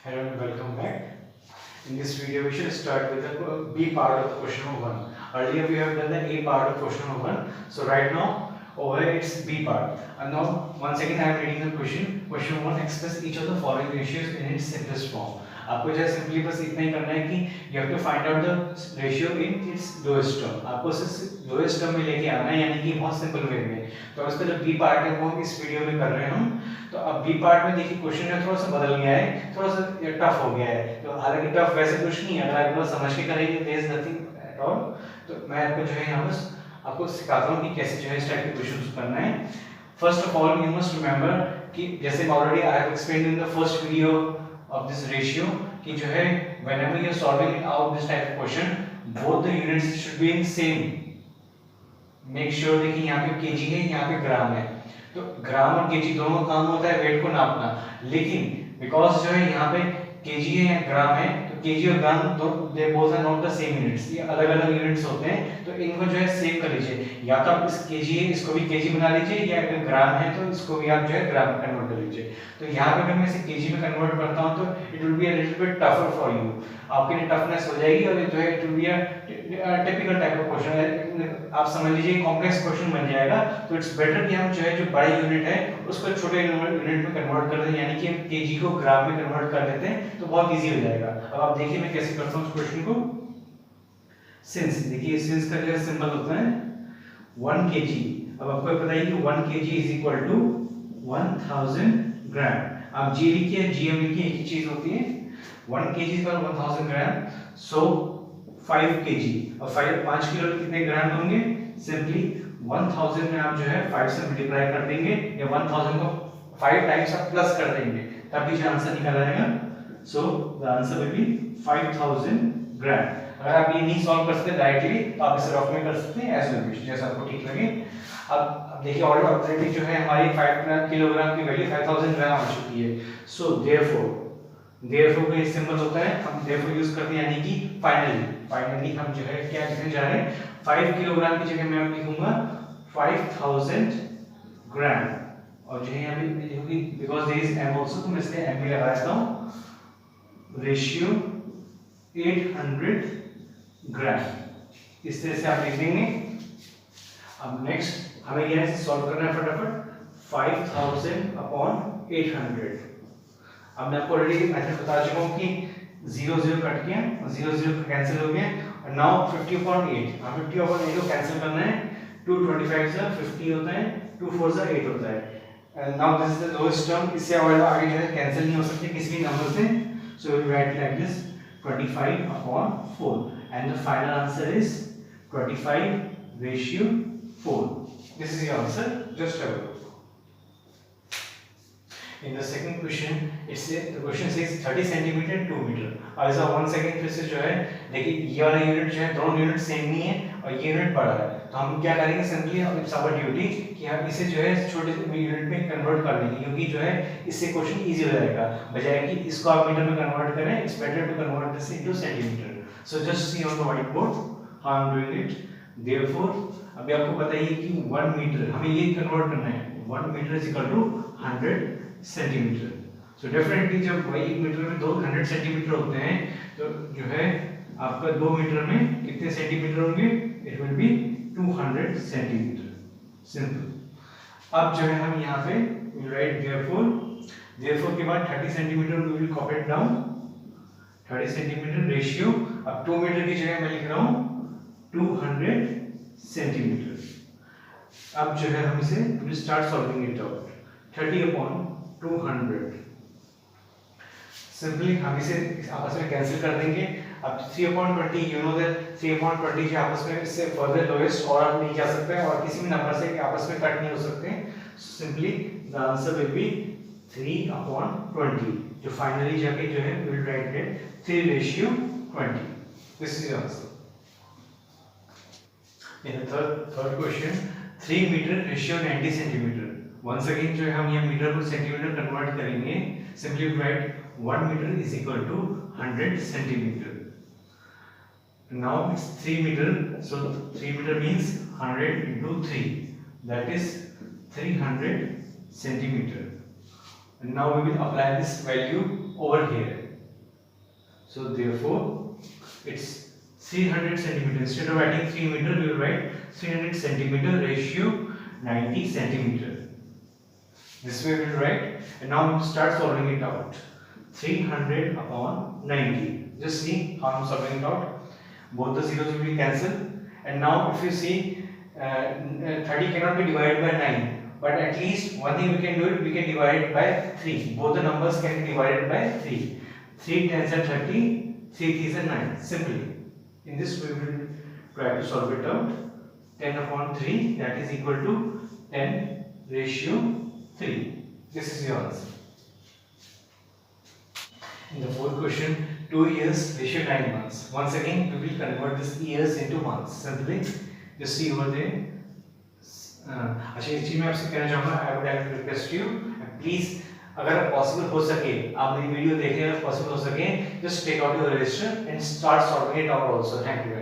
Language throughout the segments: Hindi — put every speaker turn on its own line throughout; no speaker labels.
Hello and welcome back. In this video, we should start with the B part of the question number 1. Earlier, we have done the A part of question number 1. So, right now, over here it's B part. And now, once again, I am reading the question. Question 1 express each of the following ratios in its simplest form. आपको जो सिंपली बस इतना ही करना है कि you have to find out the ratio in its lowest term. आपको इसे lowest term में लेके आना है, यानी कि बहुत सिंपल वे में. तो इसका जो B पार्ट है वो हम इस वीडियो में कर रहे हैं हम. तो अब बी पार्ट में देखिए क्वेश्चन जो थोड़ा सा बदल गया है, थोड़ा सा टफ हो गया है. तो हालांकि टफ वैसे कुछ नहीं है, अगर आप समझ के करेंगे there is nothing at all. तो मैं आपको जो है यहाँ बस आपको सिखाता हूँ कि कैसे जो है इस टाइप के क्वेश्चंस करना है. First of all you must remember कि जैसे already I have explained in the first video of this ratio कि जो है whenever you are solving out this type of question both the units should be in same. Make sure देखिए यहाँ पे केजी है, यहाँ पे ग्राम है. तो ग्राम और केजी दोनों का काम होता है वेट को नापना, लेकिन बिकॉज जो है यहाँ पे केजी है या ग्राम है, तो केजी और gram they both are not the same units, ये अलग अलग यूनिट्स होते हैं. तो इनको जो है सेम कर लीजिए, या तो आप इस केजी है इसको भी केजी बना लीजिए, या अगर ग्राम है तो इसको भी आप जो है ग्राम में कन्वर्ट कर लीजिए. तो यहाँ पे अगर मैं इसे केजी में कन्वर्ट करता हूँ तो it will be a little bit tougher for you. आपके लिए टफनेस हो जाएगी और जो है it will be a typical type of question है. आप समझ लीजिए कॉम्प्लेक्स क्वेश्चन बन जाएगा. तो इट्स बेटर कि हम जो है जो बड़ा यूनिट है उसको छोटे यूनिट में कन्वर्ट कर दें, यानी कि हम केजी को ग्राम में कन्वर्ट कर देते हैं तो बहुत इजी हो जाएगा. अब आप देखिए मैं कैसे करता हूँ उस क्वेश्चन को. सिंस देखिए सिंस का जो है सिंबल होता है 1 kg. अब आपको पता है कि 1 kg इज इक्वल टू 1000 ग्राम. आप जी लिखिए जीएम लिखिए, एक ही चीज होती है. 1 kg is equal 1000 gram. So 5 kg और 5 किलो कितने ग्राम होंगे? सिंपली 1000 में आप जो है 5 से मल्टीप्लाई कर देंगे, या 1000 को 5 टाइम्स आप प्लस कर देंगे, तब भी जो आंसर निकल आएगा. So the answer will be 5000 ग्राम. अगर आप ये नहीं सॉल्व कर सकते डायरेक्टली तो आप इसे रफ में कर सकते हैं, एज यू विश, जैसा आपको ठीक लगे. अब देखिए ऑलरेडी जो है हमारी 5 किलोग्राम की वैल्यू 5000 ग्राम आ चुकी है. सो देयरफॉर का ये सिंबल होता है, हम देयरफॉर यूज करते हैं, यानी कि फाइनली हम जो है क्या लिखने जा रहे हैं. 5 किलोग्राम की जगह मैं लिखूंगा 5000 ग्राम. और जो है यहाँ पे लिखूंगी because there is m also, तो मैं इसलिए m भी लगा देता हूं. Ratio 800 gram. इस तरह से आप लिख देंगे. अब नेक्स्ट हमें यहाँ से सॉल्व करना है फटाफट. 5000 अपॉन 800. अब मैं आपको ऑलरेडी मेथड बता चुका हूँ कि 0 0 कट गया और 0 0 कैंसिल हो गया. और नाउ 50 अपॉन 8, 50 अपॉन 8 को कैंसिल करना है. 225 से 50 होता है, 2 4 से 8 होता है. And now this is the lowest term. इससे आगे जो है कैंसिल नहीं हो सकती किसी भी नंबर से. So we write like this 25 upon 4 and the final answer is 25 ratio 4. This is your answer. Just have a look. In the second question, the question says 30 centimeter 2 meter. अब ऐसा once again फिर से जो है देखिए ये वाला यूनिट जो है दोनों यूनिट सेम नहीं है और ये यूनिट बड़ा है. तो हम क्या करेंगे सिंपली इट्स आवर ड्यूटी कि हम इसे जो है छोटे यूनिट में कन्वर्ट कर लेंगे, क्योंकि जो है इससे क्वेश्चन इजी हो जाएगा. बजाय कि इसको आप मीटर में कन्वर्ट करें, it's better to convert this into centimetre. So just see on the white board how I am doing it. Therefore अभी आपको बताइए कि 1 मीटर हमें ये कन्वर्ट करना है. 1 metre is equal to 100 centimetre. So definitely जब 1 मीटर में 200 सेंटीमीटर होते हैं तो जो है आपका 2 मीटर में कितने सेंटीमीटर होंगे? It will be 200 centimetre. Simple. अब जो है हम यहाँ पे राइट देयरफॉर के बाद 30 centimetre we will copy it down. 30 centimetre ratio. अब 2 मीटर की जगह मैं लिख रहा हूँ 200 सेंटीमीटर. अब जो है हम इसे will start solving it out. 30 upon 200. Simply हम इसे आपस में कैंसिल कर देंगे. अब 3/20 यू नो दैट 3/20 जो आपस में इससे फर्दर लोएस्ट और आप नहीं जा सकते हैं और किसी भी नंबर से आपस में कट नहीं हो सकते. Simply the answer will be 3/20, जो फाइनली जाके जो है will write it 3 ratio 20. This is answer. In the third question, 3 meter ratio 90 centimeter. Once again जो है हम ये मीटर को सेंटीमीटर कन्वर्ट करेंगे. Simply write 1 meter is equal to 100 centimeter. Now it's 3 meter, so 3 meter means 100 into 3, that is 300 centimeter. And now we will apply this value over here. So therefore it's 300 centimeter. Instead of writing 3 meter, we will write 300 centimeter ratio 90 centimeter. This way we will write, and now we will start solving it out. 300 upon 90. Just see how I'm solving it out. Both the zeros will be cancelled, and now if you see 30 cannot be divided by 9, but at least one thing we can do it, we can divide it by 3. Both the numbers can be divided by 3. 3 tens are 30, 3 threes are 9. Simply in this we will try to solve it out. 10 upon 3, that is equal to 10 ratio 3. This is your answer. In the fourth question, 2 years ratio 9 months. Once again we will convert this years into months. Simply just see over there. अच्छा, इस चीज में आपसे कहना चाहूँगा, I would like to request you, please अगर पॉसिबल हो सके, आप मेरी वीडियो देखें, अगर पॉसिबल हो सके, just take out your register and start solving it out also. Thank you.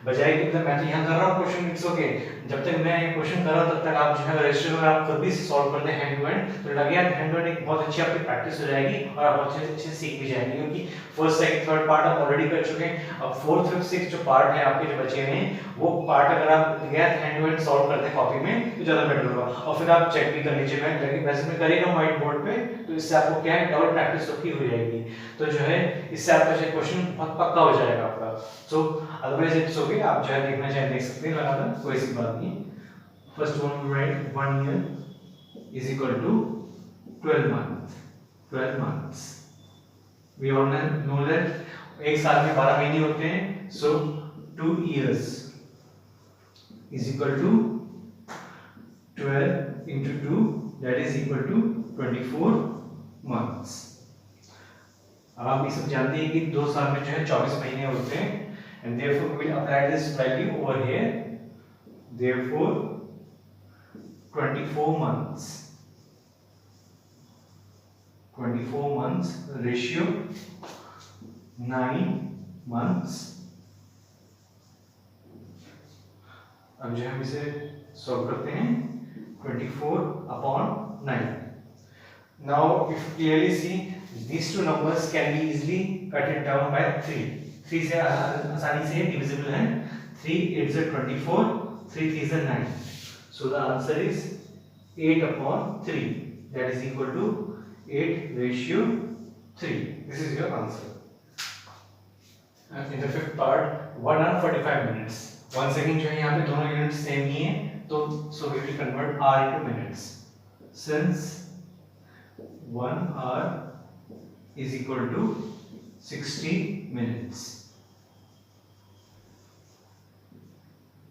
बजाय कि मतलब मैं तो यहाँ कर रहा हूँ क्वेश्चन, इट्स ओके, जब तक मैं ये क्वेश्चन कर रहा हूँ तब तक आप जो है रजिस्टर में आप खुद भी सॉल्व कर लें हैंड टू हैंड, तो लगे यार हैंड टू हैंड एक बहुत अच्छी आपकी प्रैक्टिस हो जाएगी और आप अच्छे अच्छे सीख भी जाएंगे, क्योंकि फर्स्ट सेकंड थर्ड पार्ट आप ऑलरेडी कर चुके हैं. अब फोर्थ फिफ्थ सिक्स जो पार्ट है आपके जो बचे हुए हैं, वो पार्ट अगर आप गैर हैंड टू हैंड सॉल्व करते हैं कॉपी में तो ज्यादा बेटर होगा, और फिर आप चेक भी कर लीजिए. मैं लगे वैसे मैं कर ही रहा हूँ व्हाइट बोर्ड पे, तो इससे आपको क्या है डबल प्रैक्टिस होती हो जाएगी, तो जो है इससे आपका जो क्वेश्चन बहुत पक्का हो जाएगा आपका. सो अदरवाइज इट्स ओके, आप जो है देखना चाहे देख सकते हैं, लगातार कोई सी बात नहीं. First one we write 1 year is equal to 12 months. 12 months. We all know that एक साल में 12 महीने होते हैं, so 2 years is equal to 12 into 2, that is equal to 24 months. अब आप ये सब जानते हैं कि 2 साल में जो है 24 महीने होते हैं, and therefore we will apply this value over here. Therefore 24 months. 24 months ratio 9 months. अब जो हम इसे सॉल्व करते हैं 24 upon 9. Now if you clearly see, these two numbers can be easily cut it down by 3. 3 से आसानी से divisible है. 3 8s are 24, 3 3s are 9. So the answer is 8 upon 3. That is equal to 8 ratio 3. This is your answer. In the fifth part, 1 hour 45 minutes. Once again जो है यहाँ पे दोनों यूनिट सेम ही है, तो so we will convert hour into minutes. Since 1 hour is equal to 60 minutes.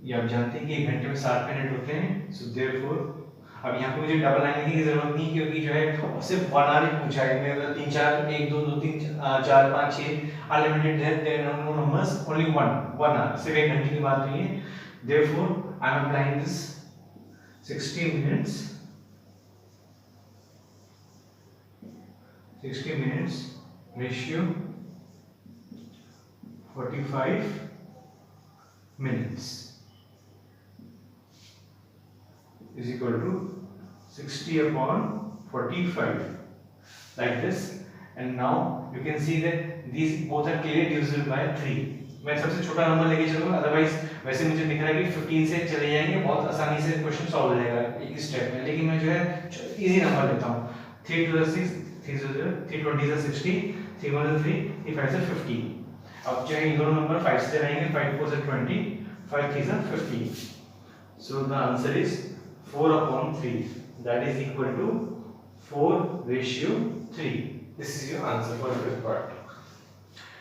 ये आप जानते हैं कि 1 घंटे में 60 मिनट होते हैं. So therefore अब यहाँ पे मुझे डबल लाइन लिखने की जरूरत नहीं, क्योंकि जो है सिर्फ 1 hour ही पूछा है. मैं अगर 3 4 1 2 2 3 4 5 6 अनलिमिटेड है, there are no numbers, only 1 hour, सिर्फ 1 घंटे की बात नहीं है. Therefore I am applying this 60 minutes. 60 minutes ratio 45 minutes is equal to 60 upon 45, like this. And now you can see that these both are clearly divisible by 3. मैं सबसे छोटा नंबर लेके चलूंगा, अदरवाइज वैसे मुझे दिख रहा है कि 15 से चले जाएंगे, बहुत आसानी से क्वेश्चन सॉल्व हो जाएगा एक स्टेप में, लेकिन मैं जो है इजी नंबर लेता हूँ. 3 2 6 3 0 3 20 60, 3 1 3 3 5 50. अब जो है ये दोनों नंबर 5 से रहेंगे, 5 4 से 20, 5 3 से 50. So the answer is 4 upon 3. That is equal to 4 ratio 3. This is your answer for the fifth part.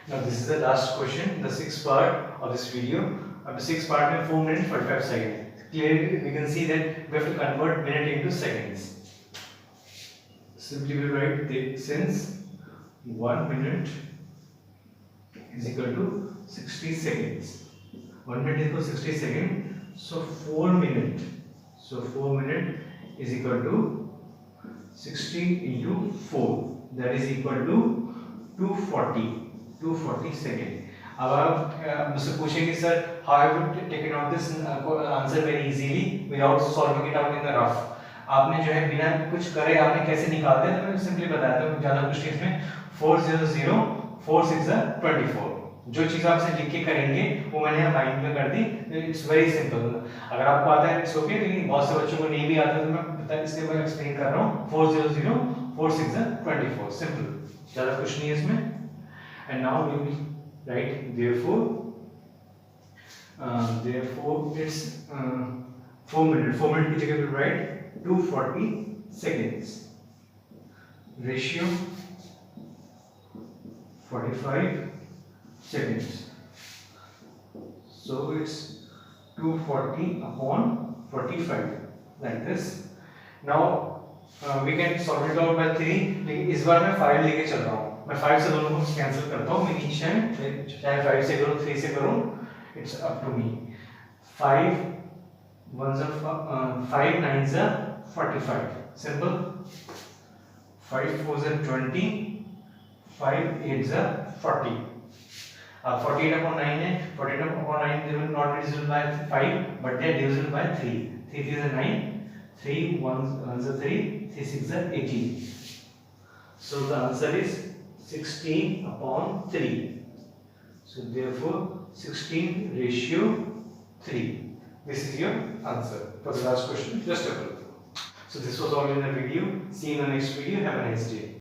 Now this is the last question, the sixth part of this video. Of the sixth part में 4 minutes 45 seconds. Clearly we can see that we have to convert minute into seconds. Simply we write that since 1 minute is equal to 60 seconds. 1 minute is equal to 60 seconds. So 4 minute. So 4 minute is equal to 60 into 4. That is equal to 240 second. अब आप मुझसे पूछेंगे sir how have you taken out this answer very easily without solving it out in the rough. आपने जो है बिना कुछ करे आपने कैसे निकाल दिया, तो मैं सिंपली बताया था, ज़्यादा कुछ इसमें 400 4 6 24। जो चीज आपसे लिख के करेंगे वो मैंने यहाँ लाइन में कर दी। It's very simple. अगर आपको आता है इट्स ओके, लेकिन बहुत से बच्चों को नहीं भी आता तो मैं बता इसलिए मैं एक्सप्लेन कर रहा हूँ। 4 0 0 4 6 24, सिंपल, ज्यादा कुछ नहीं है इसमें। And now we will write therefore it's 4 minute की जगह पे write 240 seconds, ratio 45 seconds, so it's 240 upon 45 like this. Now we can solve it out by 3, लेकिन इस बार मैं 5 लेके चल रहा हूँ। मैं 5 से दोनों को कैंसिल करता हूँ, मैं चाहे 5 से करूँ 3 से करूँ, it's up to me. 5 1s are 5 9s are 45, simple. 5 4s are 20, 5 8s are 40. 48 upon 9 है, 48 upon 9 they will not be divisible by 5 but they are divisible by 3. 3 3s are 9, 3 1s are 3, 3 6s are 18. So the answer is 16 upon 3. So therefore 16 ratio 3. This is your answer for the last question. Just a look. So this was all in the video. See you in the next video. Have a nice day.